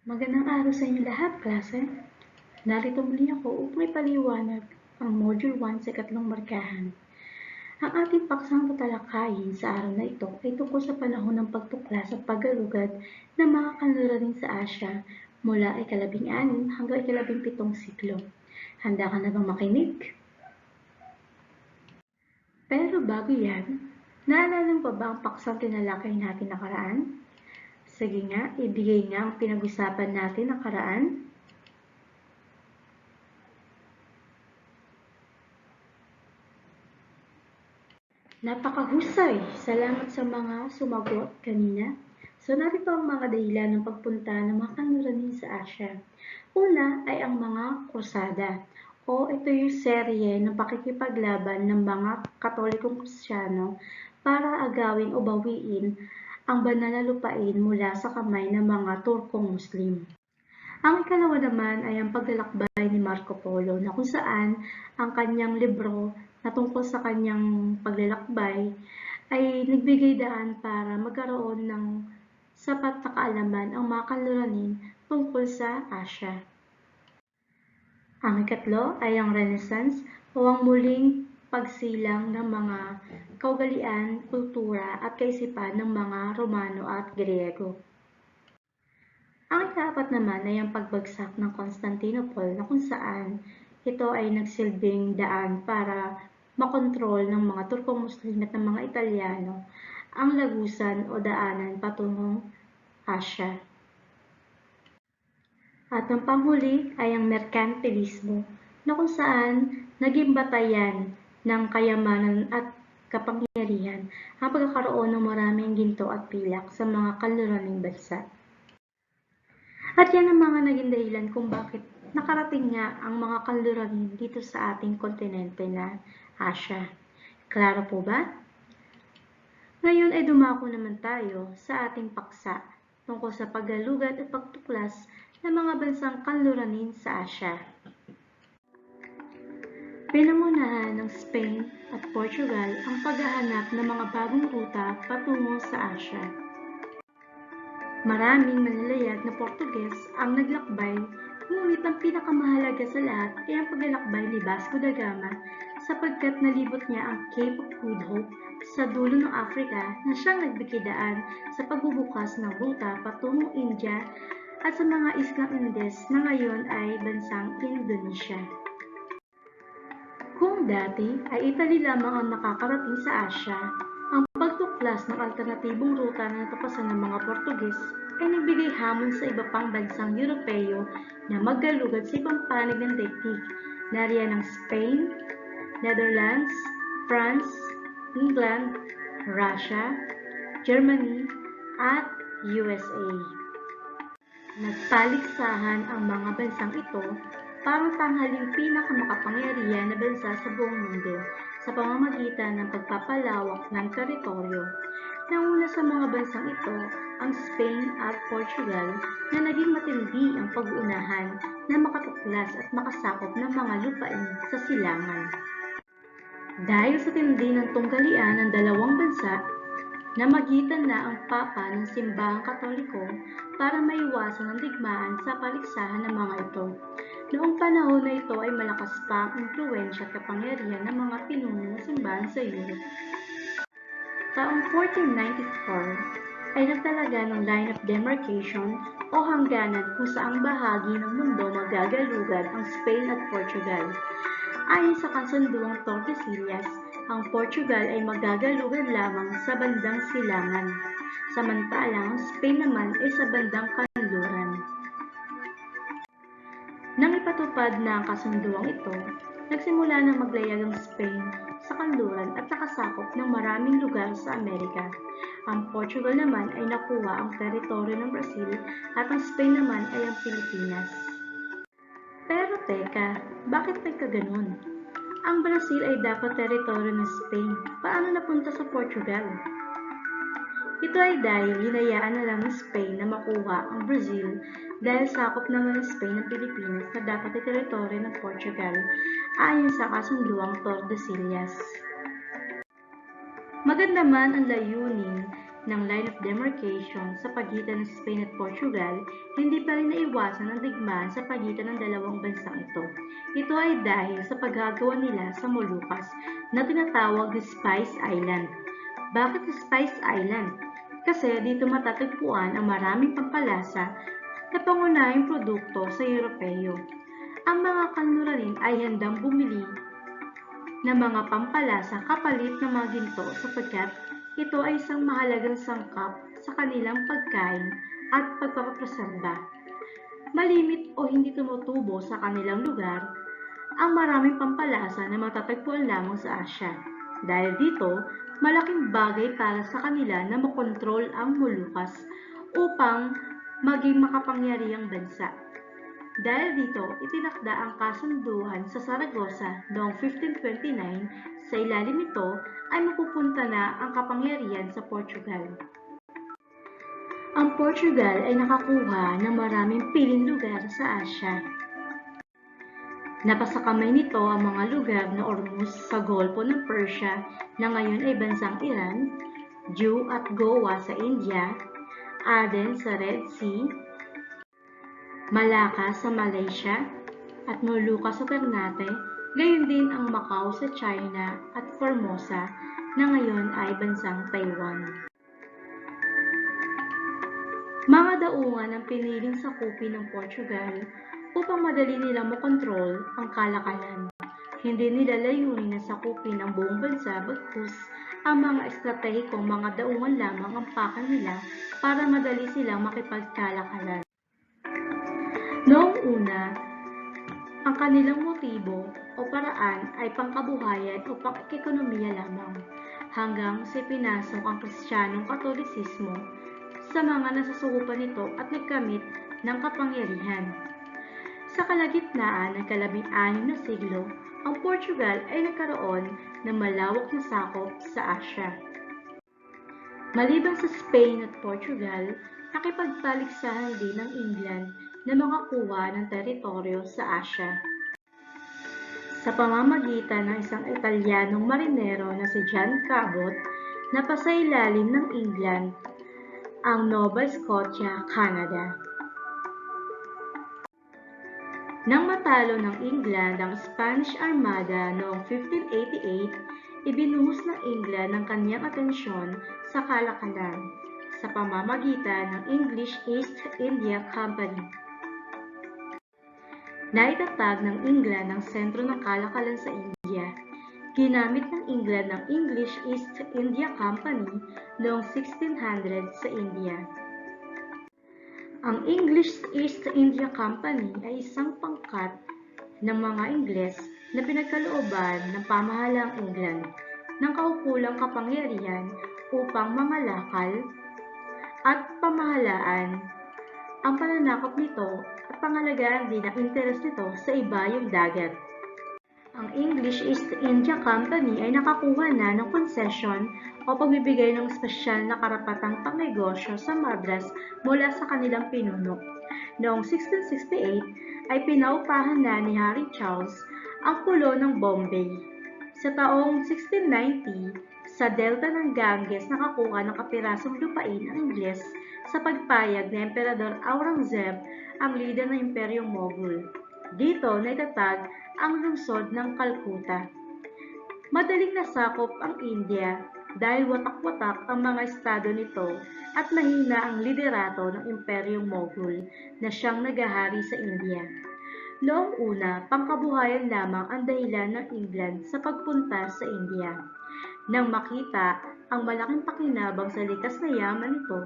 Magandang araw sa inyo lahat, klase. Narito muli ako upang ipaliwanag ang Module 1 sa ikatlong markahan. Ang ating paksang tatalakayin sa araw na ito ay tungkol sa panahon ng pagtuklas at paggalugad ng mga kanluranin sa Asya mula ika-16 hanggang ika-17 siglo. Handa ka na bang makinig? Pero bago yan, naalala mo pa ba ang paksang tinalakay natin nakaraan? Sige nga, ibigay nga ang pinag-usapan natin nakaraan. Napakahusay! Salamat sa mga sumagot kanina. So, narito ang mga dahilan ng pagpunta ng mga kanluranin sa Asya. Una ay ang mga krusada, o ito yung serye ng pakikipaglaban ng mga Katolikong Kristiyano para agawin o bawiin ang banal na lupain mula sa kamay ng mga Turkong Muslim. Ang ikalawa naman ay ang paglalakbay ni Marco Polo na kung saan ang kanyang libro na tungkol sa kanyang paglalakbay ay nagbigay daan para magkaroon ng sapat na kaalaman ang mga kanluranin tungkol sa Asya. Ang ikatlo ay ang Renaissance o ang muling pagsilang ng mga kaugalian, kultura at kaisipan ng mga Romano at Griego. Ang ikaapat naman ay ang pagbagsak ng Constantinople na kung saan ito ay nagsilbing daan para makontrol ng mga Turkong Muslim at ng mga Italyano ang lagusan o daanan patungong Asya. At ang panghuli ay ang merkantilismo na kung saan naging batayan ng kayamanan at kapangyarihan ang pagkakaroon ng maraming ginto at pilak sa mga kanluraning bansa. At yan ang mga naging dahilan kung bakit nakarating nga ang mga kanluranin dito sa ating kontinente na Asya. Klaro po ba? Ngayon ay dumako naman tayo sa ating paksa tungkol sa paggalugad at pagtuklas ng mga bansang kanluranin sa Asya. Pinangunahan ng Spain at Portugal ang paghahanap ng mga bagong ruta patungo sa Asya. Maraming manlalayag na Portuges ang naglakbay, ngunit ang pinakamahalaga sa lahat ay ang paglalakbay ni Vasco da Gama sapagkat nalibot niya ang Cape of Good Hope sa dulo ng Africa na siyang nagbigay-daan sa pagbubukas ng ruta patungong India at sa mga islang Andes na ngayon ay bansang Indonesia. Kung dati ay Italy lamang ang nakakarating sa Asya, ang pagtuklas ng alternatibong ruta na natuklasan ng mga Portuges ay nagbigay hamon sa iba pang bansang Europeo na maggalugad sa ibang panig ng daigdig, nariyan ang Spain, Netherlands, France, England, Russia, Germany, at USA. Nagpaligsahan ang mga bansang ito para tanghaling pinakamakapangyarihan na bansa sa buong mundo sa pamamagitan ng pagpapalawak ng teritoryo. Nauna sa mga bansang ito ang Spain at Portugal na naging matindi ang pag-uunahan na makatuklas at makasakop ng mga lupain sa silangan. Dahil sa tindi ng tunggalian ng dalawang bansa, namagitan na ang Papa ng Simbahang Katoliko para maiwasan ang digmaan sa paligsahan ng mga ito. Noong panahon na ito ay malakas pa ang impluwensya at kapangyarihan ng mga pinuno ng simbahan sa Europe. Taong 1494 ay nagtalaga ng line of demarcation o hangganan kung saang bahagi ng mundo magagalugad ang Spain at Portugal. Ayon sa kasunduang Tordesillas, ang Portugal ay magagalugan lamang sa bandang silangan, samantalang ang Spain naman ay sa bandang kanluran. Nang ipatupad na ang kasunduang ito, nagsimula na maglayag ang Spain sa kanluran at nakasakop ng maraming lugar sa Amerika. Ang Portugal naman ay nakuha ang teritoryo ng Brazil at ang Spain naman ay ang Pilipinas. Pero teka, bakit nagkaganon? Ang Brazil ay dapat teritoryo ng Spain. Paano napunta sa Portugal? Ito ay dahil hinayaan na lang ng Spain na makuha ang Brazil dahil sakop naman ng Spain ang Pilipinas na dapat ay teritoryo ng Portugal ayon sa kasunduang Tordesillas. Maganda man ang layunin ng line of demarcation sa pagitan ng Spain at Portugal, hindi pa rin naiwasan ang digmaan sa pagitan ng dalawang bansang ito. Ito ay dahil sa paggagawa nila sa Moluccas na tinatawag na Spice Island. Bakit Spice Island? Kasi dito matatagpuan ang maraming pampalasa na pangunahing produkto sa Europeo. Ang mga kanluranin ay handang bumili ng mga pampalasa kapalit ng mga ginto sapagkat ito ay isang mahalagang sangkap sa kanilang pagkain at pagpapapreserba. Malimit o hindi tumutubo sa kanilang lugar, ang maraming pampalasa na matatagpuan lamang sa Asya. Dahil dito, malaking bagay para sa kanila na makontrol ang Moluccas upang maging makapangyarihang bansa. Dahil dito, itinakda ang kasunduan sa Saragossa noong 1529. Sa ilalim nito ay mapupunta na ang kapangyarihan sa Portugal. Ang Portugal ay nakakuha ng maraming piling lugar sa Asya. Napasakamay nito ang mga lugar na Ormuz sa Golpo ng Persia na ngayon ay bansang Iran, Jew at Goa sa India, Aden sa Red Sea, Malacca sa Malaysia, at Moluccas sa Ternate, gayon din ang Macau sa China at Formosa na ngayon ay bansang Taiwan. Mga daungan ang piniling sakupin ng Portugal upang madali nilang makontrol ang kalakalan. Hindi nila layunin na sakupin ang buong bansa bagkus ang mga estratehikong mga daungan lamang ang pakay nila para madali silang makipagkalakalan. Noong una, ang kanilang motibo o paraan ay pangkabuhayan o pang-ekonomiya lamang hanggang sa pinasok ang Kristiyanong Katolisismo sa mga nasasukupan nito at nagkamit ng kapangyarihan. Sa kalagitnaan ng ika-16 na siglo, ang Portugal ay nagkaroon ng malawak na sakop sa Asya. Maliban sa Spain at Portugal, nakipagpaligsahan din ng England na makakuha ng teritoryo sa Asya. Sa pamamagitan ng isang Italianong marinero na si John Cabot, napasailalim ng England ang Nova Scotia, Canada. Nang matalo ng England ang Spanish Armada noong 1588, ibinuhos ng England ang kanyang atensyon sa kalakalan sa pamamagitan ng English East India Company. Naitatag ng England ang sentro ng kalakalan sa India. Ginamit ng England ang English East India Company noong 1600 sa India. Ang English East India Company ay isang pangkat ng mga Ingles na pinagkalooban ng pamahalaang England ng kaukulang kapangyarihan upang mangalakal at pamahalaan ang pananakop nito at pangalagaan din ang interes nito sa ibayong dagat. Ang English East India Company ay nakakuha na ng konsesyon o pagbibigay ng espesyal na karapatang pangnegosyo sa Madras mula sa kanilang pinuno. Noong 1668 ay pinaupahan na ni Harry Charles ang pulo ng Bombay. Sa taong 1690, sa delta ng Ganges nakakuha ng kapirasong lupain ang Ingles sa pagpayag ni Emperador Aurangzeb, ang lider ng Imperyong Mughal. Dito naitatag ang lungsod ng Calcutta. Madaling nasakop ang India dahil watak-watak ang mga estado nito at mahina ang liderato ng Imperyong Mughal na siyang nagahari sa India. Noong una, pangkabuhayan lamang ang dahilan ng England sa pagpunta sa India. Nang makita ang malaking pakinabang sa likas na yaman nito,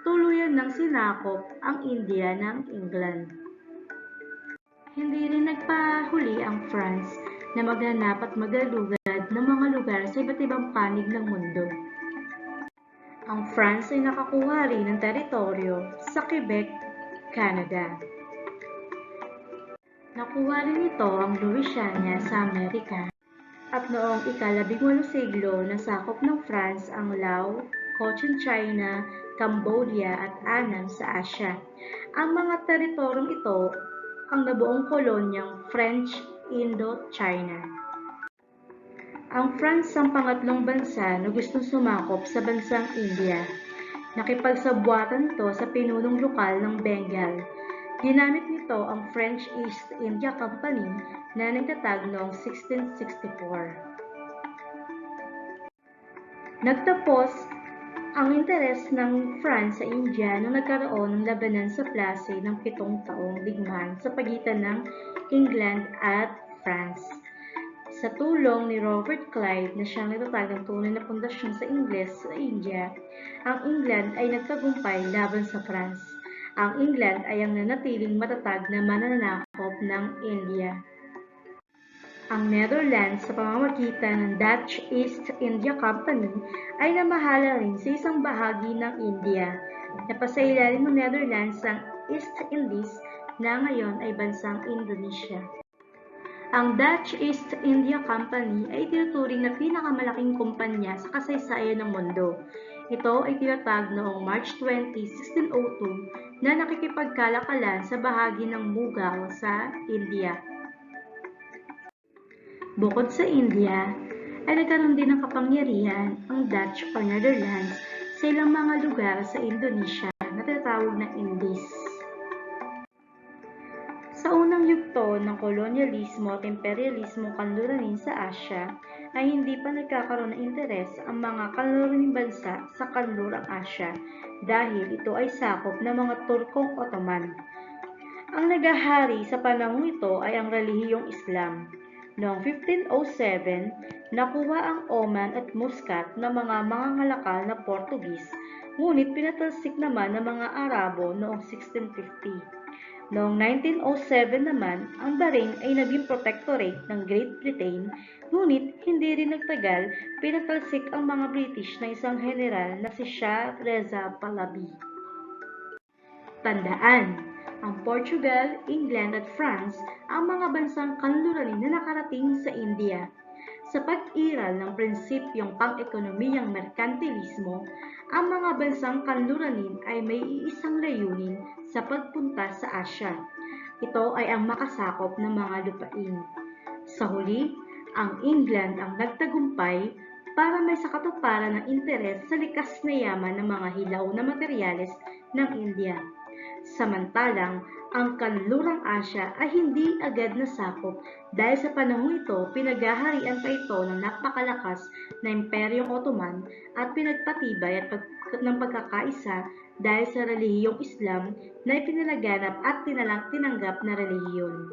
tuluyan nang sinakop ang India ng England. Hindi rin nagpahuli ang France na maghanap at magalugad ng mga lugar sa iba't ibang panig ng mundo. Ang France ay nakakuha rin ng teritoryo sa Quebec, Canada. Nakuha rin ito ang Louisiana sa Amerika. At noong ika-18 siglo, nasakop ng France ang Laos, Cochinchina, Cambodia at Annam sa Asya. Ang mga teritoryong ito ang nabuong kolonyang French Indochina. Ang France ang pangatlong bansa na gustong sumakop sa bansang India. Nakipagsabwatan ito sa pinunong lokal ng Bengal. Ginamit nito ang French East India Company na nagtatag noong 1664. Nagtapos ang interes ng France sa India nung nagkaroon ng labanan sa Plasse ng 7 taong digmaan sa pagitan ng England at France. Sa tulong ni Robert Clive na siyang nagtatag ng tunay na pundasyon sa Ingles sa India, ang England ay nagtagumpay laban sa France. Ang England ay ang nanatiling matatag na mananakop ng India. Ang Netherlands sa pamamagitan ng Dutch East India Company ay namahala rin sa isang bahagi ng India. Napasailalim ng Netherlands ang East Indies na ngayon ay bansang Indonesia. Ang Dutch East India Company ay tinuturing na pinakamalaking kumpanya sa kasaysayan ng mundo. Ito ay tinatag noong March 20, 1602 na nakikipagkalakalan sa bahagi ng Mughal sa India. Bukod sa India, ay nagkaroon din ng kapangyarihan ang Dutch o Netherlands sa ilang mga lugar sa Indonesia na tinatawag na Indies. Sa unang yugto ng kolonyalismo at imperialismo kanluranin sa Asya, ay hindi pa nagkakaroon ng interes ang mga kanluraning bansa sa kanlurang Asya dahil ito ay sakop ng mga Turkong Ottoman. Ang nagahari sa panahong ito ay ang relihiyong Islam. Noong 1507, nakuha ang Oman at Muscat ng mga mangangalakal na Portugis, ngunit pinatalsik naman ng mga Arabo noong 1650. Noong 1907 naman, ang Bahrain ay naging protectorate ng Great Britain, ngunit hindi rin nagtagal pinatalsik ang mga British na isang general na si Shah Reza Pahlavi. Tandaan, ang Portugal, England at France ang mga bansang kanluranin na nakarating sa India. Sa pag-iral ng prinsipyong pang-ekonomiyang merkantilismo, ang mga bansang kanluranin ay may iisang layunin sa pagpunta sa Asya. Ito ay ang makasakop ng mga lupain. Sa huli, ang England ang nagtagumpay para may sakatuparan ng interes sa likas na yaman ng mga hilaw na materyales ng India. Samantalang, ang kanlurang Asya ay hindi agad nasakop dahil sa panahong ito pinaghaharian pa ito ng napakalakas na Imperyong Ottoman at pinagpatibay ng pagkakaisa dahil sa relihiyong Islam na ipinalaganap at tinanggap na relihiyon.